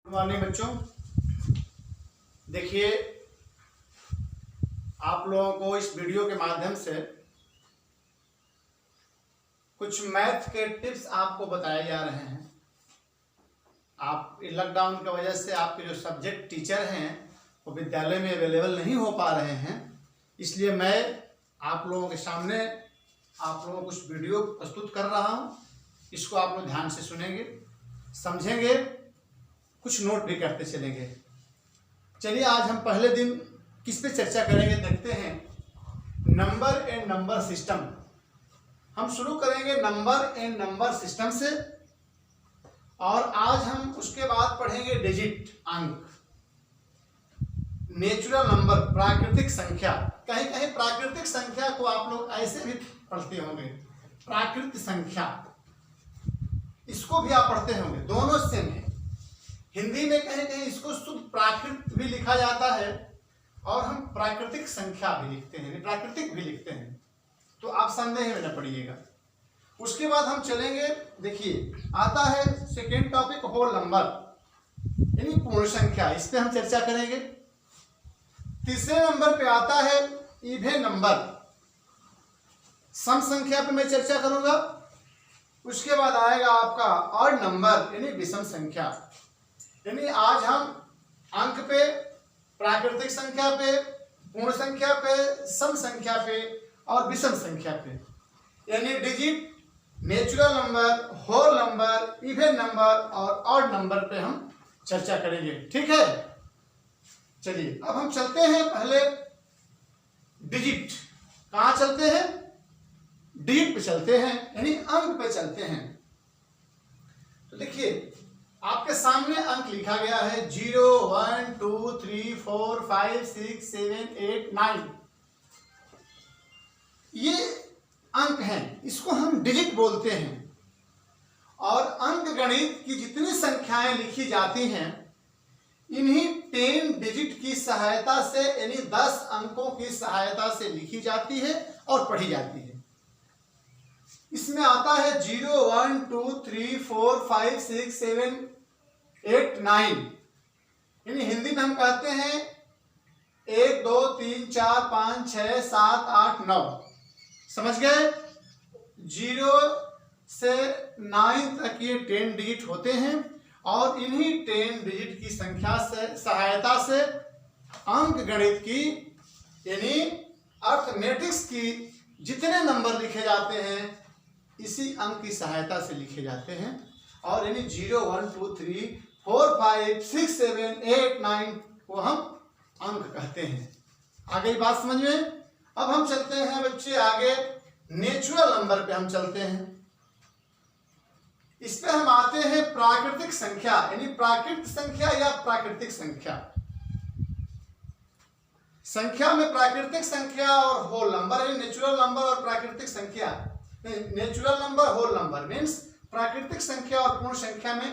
Good morning बच्चों। देखिए, आप लोगों को इस वीडियो के माध्यम से कुछ मैथ के टिप्स आपको बताए जा रहे हैं। आप लॉकडाउन की वजह से आपके जो सब्जेक्ट टीचर हैं वो विद्यालय में अवेलेबल नहीं हो पा रहे हैं, इसलिए मैं आप लोगों के सामने आप लोगों को कुछ वीडियो प्रस्तुत कर रहा हूँ। इसको आप लोग ध्यान से सुनेंगे, समझेंगे, कुछ नोट भी करते चलेंगे। चलिए, आज हम पहले दिन किस पे चर्चा करेंगे देखते हैं। Number and number system. हम शुरू करेंगे नंबर एंड नंबर सिस्टम से, और आज हम उसके बाद पढ़ेंगे डिजिट, अंक, नेचुरल नंबर, प्राकृतिक संख्या। कहीं कहीं प्राकृतिक संख्या को आप लोग ऐसे भी पढ़ते होंगे, प्राकृतिक संख्या, इसको भी आप पढ़ते होंगे, दोनों सेम है। हिंदी में कहीं कहीं इसको शुद्ध प्राकृत भी लिखा जाता है और हम प्राकृतिक संख्या भी लिखते हैं, प्राकृतिक भी लिखते हैं, तो आप संदेह में न पड़िएगा। उसके बाद हम चलेंगे, देखिए आता है सेकेंड टॉपिक, होल नंबर यानी पूर्ण संख्या, इस पे हम चर्चा करेंगे। तीसरे नंबर पे आता है इवन नंबर, सम संख्या पे मैं चर्चा करूंगा। उसके बाद आएगा आपका ऑड नंबर यानी विषम संख्या। यानी आज हम अंक पे, प्राकृतिक संख्या पे, पूर्ण संख्या पे, सम संख्या पे और विषम संख्या पे, यानी digit, natural number, whole number, even number और ऑड नंबर पे हम चर्चा करेंगे। ठीक है, चलिए अब हम चलते हैं पहले डिजिट। कहाँ चलते हैं? डिजिट पे चलते हैं, यानी अंक पे चलते हैं। तो देखिए, आपके सामने अंक लिखा गया है 0 1 2 3 4 5 6 7 8 9। ये अंक हैं, इसको हम डिजिट बोलते हैं। और अंक गणित की जितनी संख्याएं लिखी जाती हैं, इन्हीं 10 डिजिट की सहायता से, यानी 10 अंकों की सहायता से लिखी जाती है और पढ़ी जाती है। इसमें आता है 0 1 2 3 4 5 6 7 8 9, यानी हिंदी में हम कहते हैं 1 2 3 4 5 6 7 8 9। समझ गए? 0 से 9 तक ये 10 डिजिट होते हैं और इन्हीं 10 डिजिट की संख्या से, सहायता से अंक गणित की यानी अर्थमेटिक्स की जितने नंबर लिखे जाते हैं, इसी अंक की सहायता से लिखे जाते हैं। और यानी 0 1 2 3 4 5 6 7 8 9 को हम अंक कहते हैं। आगे की बात समझ में? अब हम चलते हैं बच्चे आगे, नेचुरल नंबर पे हम चलते हैं। इस पे हम आते हैं प्राकृतिक संख्या, यानी प्राकृतिक संख्या या प्राकृतिक संख्या। संख्या में प्राकृतिक संख्या और होल नंबर, यानी नेचुरल नंबर और प्राकृतिक संख्या। Natural number, whole number means प्राकृतिक संख्या और पूर्ण संख्या में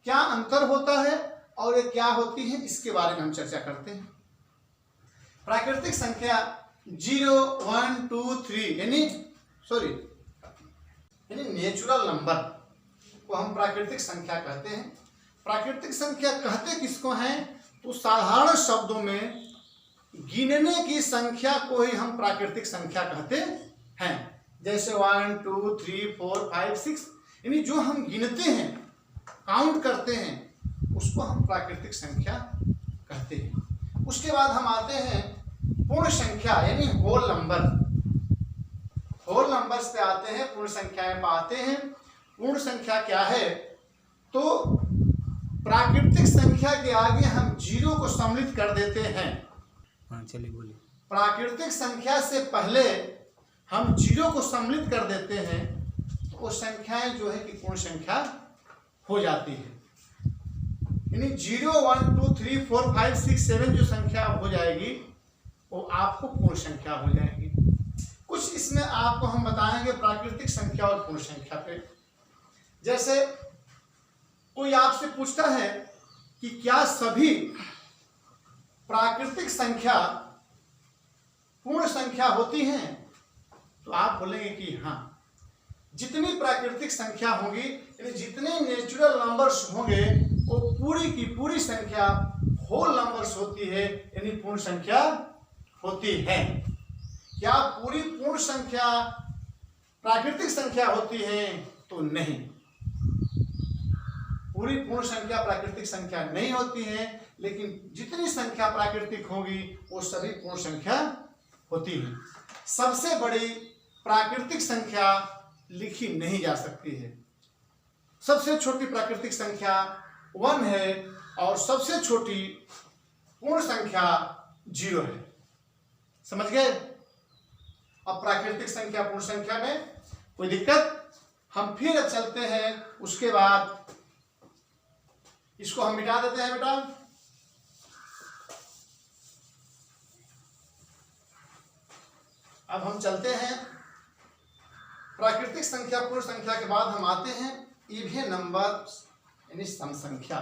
क्या अंतर होता है और ये क्या होती है, इसके बारे में हम चर्चा करते हैं। प्राकृतिक संख्या 0 1 2 3 यानी नेचुरल नंबर को हम प्राकृतिक संख्या कहते हैं। प्राकृतिक संख्या कहते किसको हैं? तो साधारण शब्दों में गिनने की संख्या को ही हम प्राकृतिक संख्या कहते हैं। जैसे 1 2 3 4 5 6, यानी जो हम गिनते हैं, काउंट करते हैं, उसको हम प्राकृतिक संख्या कहते हैं। उसके बाद हम आते हैं पूर्ण संख्या यानी होल नंबर। होल नंबर्स पे आते हैं, पूर्ण संख्याएं पे आते हैं। पूर्ण संख्या क्या है? तो प्राकृतिक संख्या के आगे हम 0 को सम्मिलित कर देते हैं। चलिए बोलिए। प्राकृतिक संख्या से पहले हम 0 को सम्मिलित कर देते हैं, तो वो संख्याएं जो है कि पूर्ण संख्या हो जाती है। यानी 0 1 2 3 4 5 6 7 जो संख्या हो जाएगी वो आपको पूर्ण संख्या हो जाएगी। कुछ इसमें आपको हम बताएंगे प्राकृतिक संख्या और पूर्ण संख्या पे। जैसे कोई आपसे पूछता है कि क्या सभी प्राकृतिक संख्या पूर्ण संख्या होती हैं, तो आप बोलेंगे कि हाँ, जितनी प्राकृतिक संख्या होगी, यानी जितने नेचुरल नंबर्स होंगे वो पूरी की पूरी संख्या होल नंबर्स होती है, यानी पूर्ण संख्या होती है। क्या पूरी पूर्ण संख्या प्राकृतिक संख्या होती है? तो नहीं, पूरी पूर्ण संख्या प्राकृतिक संख्या नहीं होती है, लेकिन जितनी संख्या प्राकृतिक होगी वो सभी पूर्ण संख्या होती है। सबसे बड़ी प्राकृतिक संख्या लिखी नहीं जा सकती है। सबसे छोटी प्राकृतिक संख्या 1 है और सबसे छोटी पूर्ण संख्या 0 है। समझ गए? अब प्राकृतिक संख्या पूर्ण संख्या में कोई दिक्कत? हम फिर चलते हैं, उसके बाद इसको हम मिटा देते हैं बेटा। अब हम चलते हैं प्राकृतिक संख्या पूर्ण संख्या के बाद हम आते हैं इवन नंबर यानी सम संख्या,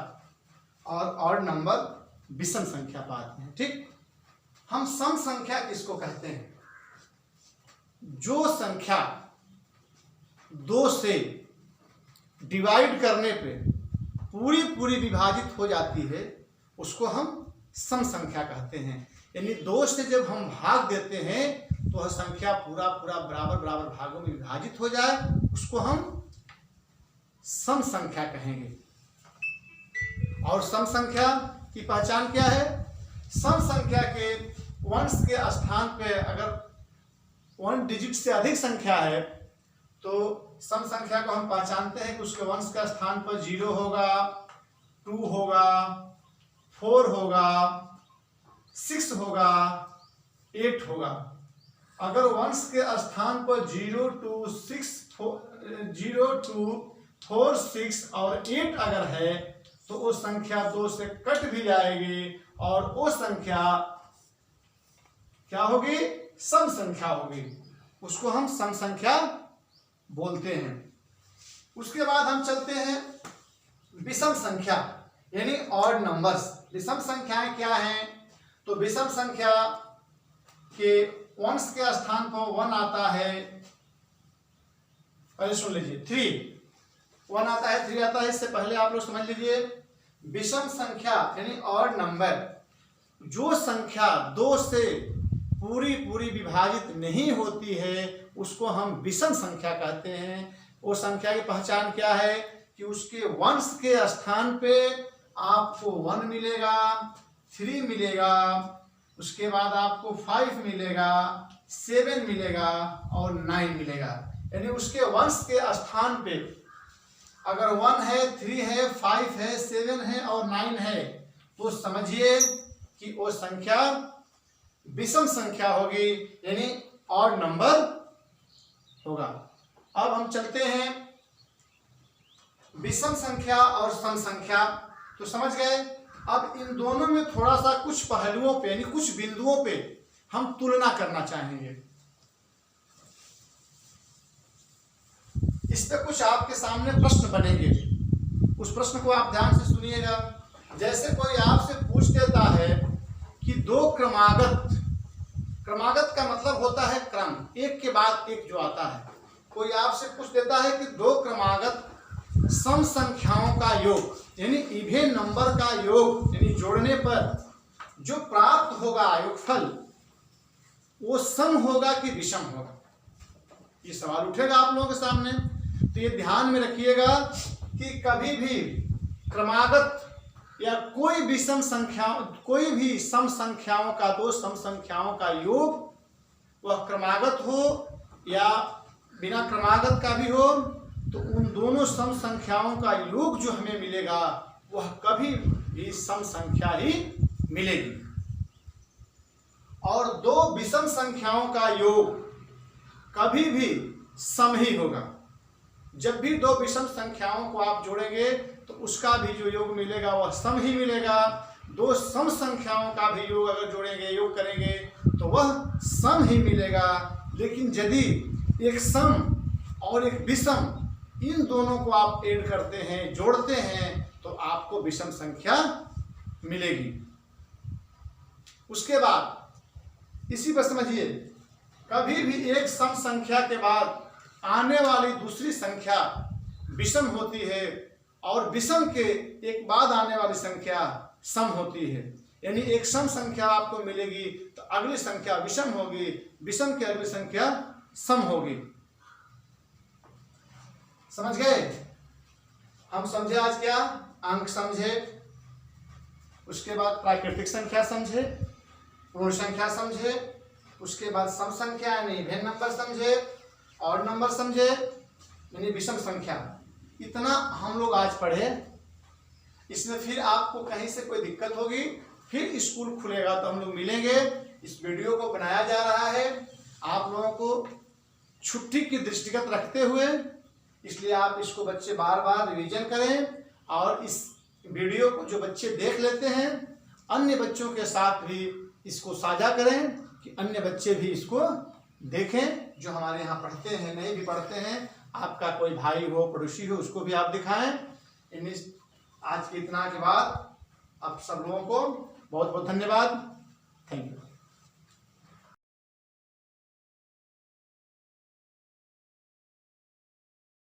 और ऑड नंबर विषम संख्या पर आते हैं। ठीक, हम सम संख्या किसको कहते हैं? जो संख्या 2 से डिवाइड करने पे पूरी पूरी विभाजित हो जाती है उसको हम सम संख्या कहते हैं। यानी 2 से जब हम भाग देते हैं तो वह संख्या पूरा पूरा बराबर बराबर भागों में विभाजित हो जाए, उसको हम सम संख्या कहेंगे। और सम संख्या की पहचान क्या है? सम संख्या के वंश के स्थान पे अगर 1 डिजिट से अधिक संख्या है तो सम संख्या को हम पहचानते हैं कि उसके वंश का स्थान पर 0 होगा, 2 होगा, 4 होगा, 6 होगा, 8 होगा। अगर वंश के स्थान पर 0, 2, 4, 6 और 8 अगर है तो वो संख्या 2 से कट भी जाएगी और वो संख्या क्या होगी? सम संख्या होगी। उसको हम सम संख्या बोलते हैं। उसके बाद हम चलते हैं विषम संख्या यानी ऑड नंबर्स। विषम संख्याएं क्या हैं? तो विषम संख्या के वंश के स्थान पर 1 आता है, पहले सुन लीजिए, 3 1 आता है, 3 आता है। इससे पहले आप लोग समझ लीजिए विषम संख्या यानी ऑड नंबर, जो संख्या 2 से पूरी पूरी विभाजित नहीं होती है उसको हम विषम संख्या कहते हैं। वो संख्या की पहचान क्या है? कि उसके वंश के स्थान पे आपको 1 मिलेगा, 3 मिलेगा, उसके बाद आपको 5 मिलेगा, 7 मिलेगा और 9 मिलेगा। यानी उसके वंश के स्थान पे अगर 1 है, 3 है, 5 है, 7 है और 9 है तो समझिए कि वो संख्या विषम संख्या होगी, यानी ऑड नंबर होगा। अब हम चलते हैं विषम संख्या और सम संख्या, तो समझ गए। अब इन दोनों में थोड़ा सा कुछ पहलुओं पे यानी कुछ बिंदुओं पे हम तुलना करना चाहेंगे। इस पे कुछ आपके सामने प्रश्न बनेंगे, उस प्रश्न को आप ध्यान से सुनिएगा। जैसे कोई आपसे पूछ देता है कि 2 क्रमागत, क्रमागत का मतलब होता है क्रम, एक के बाद एक जो आता है। कोई आपसे पूछ देता है कि 2 क्रमागत सम संख्याओं का योग यानी इवन नंबर का योग यानी जोड़ने पर जो प्राप्त होगा योगफल वो सम होगा कि विषम होगा? ये सवाल उठेगा आप लोगों के सामने। तो ये ध्यान में रखिएगा कि कभी भी क्रमागत या कोई विषम संख्या, कोई भी सम संख्याओं का, 2 सम संख्याओं का योग वह क्रमागत हो या बिना क्रमागत का भी हो, तो उन दोनों सम संख्याओं का योग जो हमें मिलेगा वह कभी भी सम संख्या ही मिलेगी। और 2 विषम संख्याओं का योग कभी भी सम ही होगा। जब भी 2 विषम संख्याओं को आप जोड़ेंगे तो उसका भी जो योग मिलेगा वह सम ही मिलेगा। 2 सम संख्याओं का भी योग अगर जोड़ेंगे, योग करेंगे तो वह सम ही मिलेगा। लेकिन यदि एक सम और एक विषम इन दोनों को आप ऐड करते हैं, जोड़ते हैं, तो आपको विषम संख्या मिलेगी। उसके बाद इसी पर समझिए, कभी भी एक सम संख्या के बाद आने वाली दूसरी संख्या विषम होती है और विषम के एक बाद आने वाली संख्या सम होती है। यानी एक सम संख्या आपको मिलेगी तो अगली संख्या विषम होगी, विषम की अगली संख्या सम होगी। समझ गए? हम समझे आज क्या? अंक समझे, उसके बाद प्राकृतिक संख्या समझे, पूर्ण संख्या समझे, उसके बाद सम संख्या यानी इवन नंबर समझे, ऑड नंबर समझे यानी विषम संख्या। इतना हम लोग आज पढ़े। इसमें फिर आपको कहीं से कोई दिक्कत होगी, फिर स्कूल खुलेगा तो हम लोग मिलेंगे। इस वीडियो को बनाया जा रहा है आप लोगों को छुट्टी की दृष्टिगत रखते हुए, इसलिए आप इसको बच्चे बार बार रिवीजन करें और इस वीडियो को जो बच्चे देख लेते हैं अन्य बच्चों के साथ भी इसको साझा करें कि अन्य बच्चे भी इसको देखें जो हमारे यहाँ पढ़ते हैं, नहीं भी पढ़ते हैं। आपका कोई भाई हो, पड़ोसी हो, उसको भी आप दिखाएं। आज के इतना के बाद आप सब लोगों को बहुत बहुत धन्यवाद। Thank you.